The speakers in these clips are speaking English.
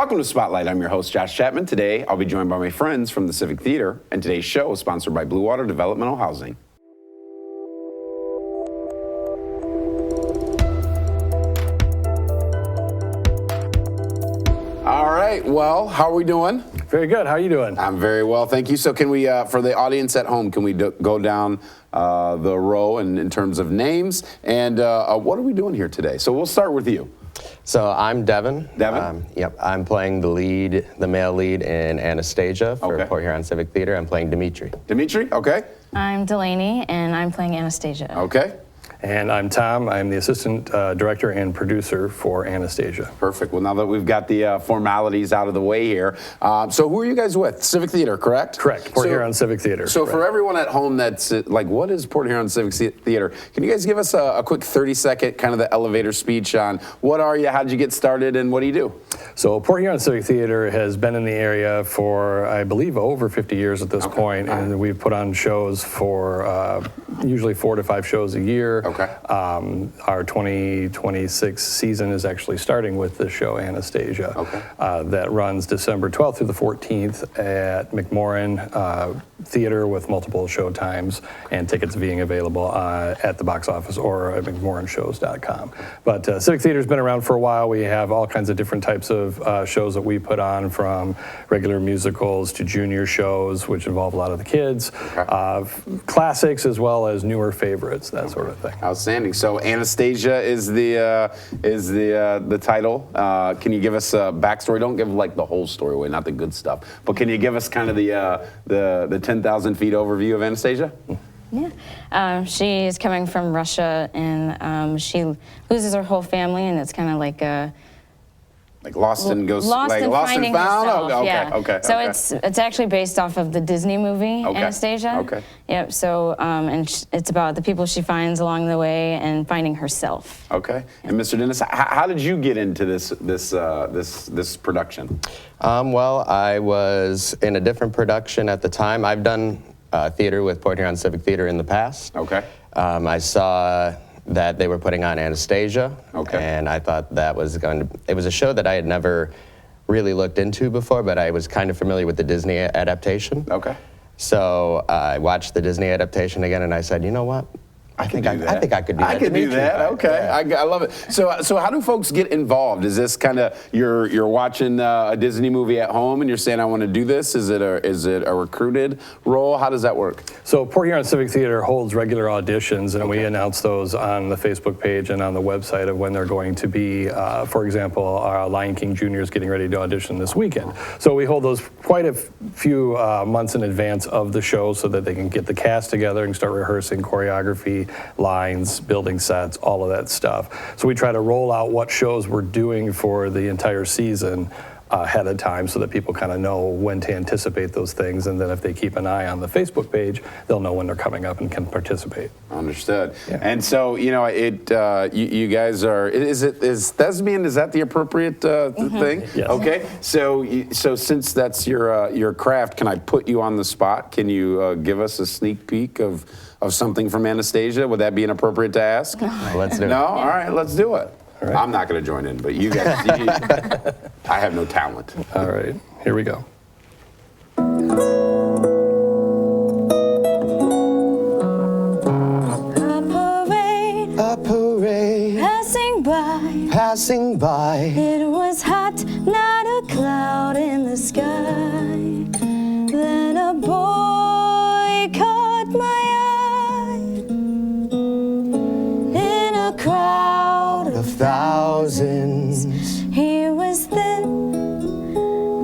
Welcome to Spotlight. I'm your host, Josh Chapman. Today, I'll be joined by my friends from the Civic Theater, and today's show is sponsored by Blue Water Developmental Housing. All right, well, how are we doing? Very good. How are you doing? I'm very well, thank you. So can we, for the audience at home, can we go down the row in terms of names? And what are we doing here today? So we'll start with you. So I'm Devin. Devin? Yep, I'm playing the male lead in Anastasia for Port Huron Civic Theatre. I'm playing Dimitri. Dimitri, okay. I'm Delaney, and I'm playing Anastasia. Okay. And I'm Tom. I'm the assistant director and producer for Anastasia. Perfect. Well, now that we've got the formalities out of the way here, so who are you guys with? Civic Theater, correct? Correct. Port Huron Civic Theater. So correct. for everyone at home that's like, what is Port Huron Civic Theater? Can you guys give us a quick 30-second kind of the elevator speech on what are you, how did you get started, and what do you do? So Port Huron Civic Theater has been in the area for, I believe, over 50 years at this point, and we've put on shows for usually 4 to 5 shows a year. Okay. Our 2026 season is actually starting with the show Anastasia. Okay. That runs December 12th through the 14th at McMorran Theater with multiple show times and tickets being available at the box office or at McMorranshows.com. But Civic Theater's been around for a while. We have all kinds of different types of shows that we put on, from regular musicals to junior shows, which involve a lot of the kids, classics as well as newer favorites, that sort of thing. Outstanding. So Anastasia is the title. Can you give us a backstory? Don't give like the whole story away, not the good stuff, but can you give us kind of the 10,000 feet overview of Anastasia? Yeah. She's coming from Russia, and she loses her whole family, and it's kind of like a... Like Lost and Ghost, Lost like and Lost and Finding Found? Herself, Okay, yeah. okay. So it's actually based off of the Disney movie, Anastasia. Okay. Yep, so, and it's about the people she finds along the way and finding herself. Okay. And Mr. Dennis, how did you get into this production? Well, I was in a different production at the time. I've done theater with Port Huron Civic Theatre in the past. Okay. I saw that they were putting on Anastasia, and I thought that was it was a show that I had never really looked into before, but I was kind of familiar with the Disney adaptation. Okay. So I watched the Disney adaptation again, and I said, you know what? I think I could do that. I could do that. Okay, I love it. So how do folks get involved? Is this kind of you're watching a Disney movie at home and you're saying I want to do this? Is it a recruited role? How does that work? So Port Huron Civic Theater holds regular auditions, and we announce those on the Facebook page and on the website of when they're going to be. For example, our Lion King Jr. is getting ready to audition this weekend. So we hold those quite a few months in advance of the show so that they can get the cast together and start rehearsing choreography, lines, building sets, all of that stuff. So we try to roll out what shows we're doing for the entire season ahead of time so that people kind of know when to anticipate those things, and then if they keep an eye on the Facebook page, they'll know when they're coming up and can participate. Understood. Yeah. And so, you know, you guys are, is thespian, is that the appropriate thing? Yes. Okay. So since that's your craft, can I put you on the spot? Can you give us a sneak peek of something from Anastasia? Would that be inappropriate to ask? Let's do it. No? All right, let's do it. Right. I'm not going to join in, but you guys, I have no talent. All right, here we go. A parade passing by. It was hot, not a cloud in the sky. Then a boy caught my eye in a crowd Of thousands. He was thin,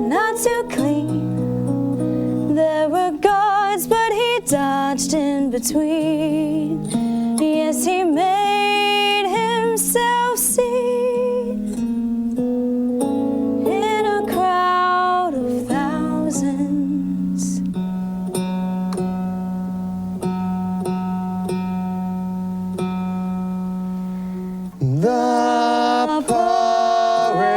not too clean. There were guards, but he dodged in between. Yes, he made himself seen in a crowd of thousands. The parade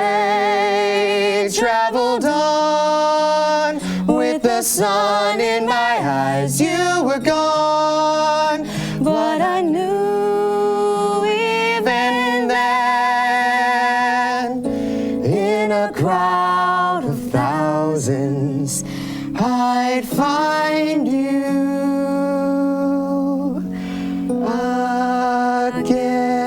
traveled on with the sun in my eyes. You were gone, but I knew even then, in a crowd out of thousands, I'd find you again.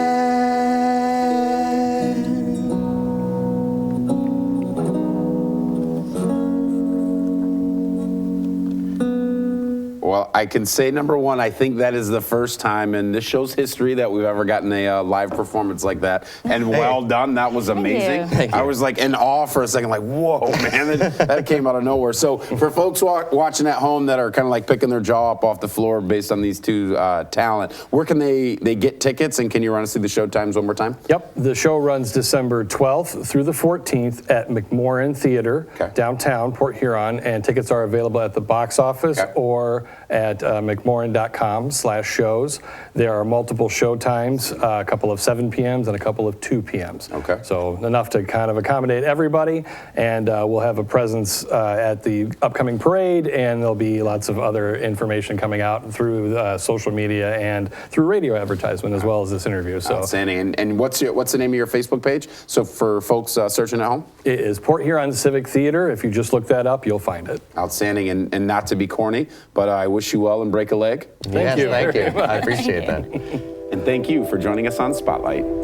Well, I can say, number one, I think that is the first time in this show's history that we've ever gotten a live performance like that. And well done. That was amazing. you. Thank you. I was like in awe for a second, like, whoa, man, that came out of nowhere. So for folks watching at home that are kind of like picking their jaw up off the floor based on these two talent, where can they get tickets, and can you run us through the show times one more time? Yep, the show runs December 12th through the 14th at McMorran Theatre, downtown Port Huron, and tickets are available at the box office or at mcmorran.com/shows. There are multiple show times, a couple of 7 p.m.s and a couple of 2 p.m.s. Okay. So enough to kind of accommodate everybody, and we'll have a presence at the upcoming parade, and there'll be lots of other information coming out through social media and through radio advertisement as well as this interview. So Outstanding. And what's the name of your Facebook page? So for folks searching at home? it is Port Huron Civic Theatre. If you just look that up, you'll find it. Outstanding. And not to be corny, but I wish you well and break a leg. Yes, you thank very you. I appreciate that. And thank you for joining us on Spotlight.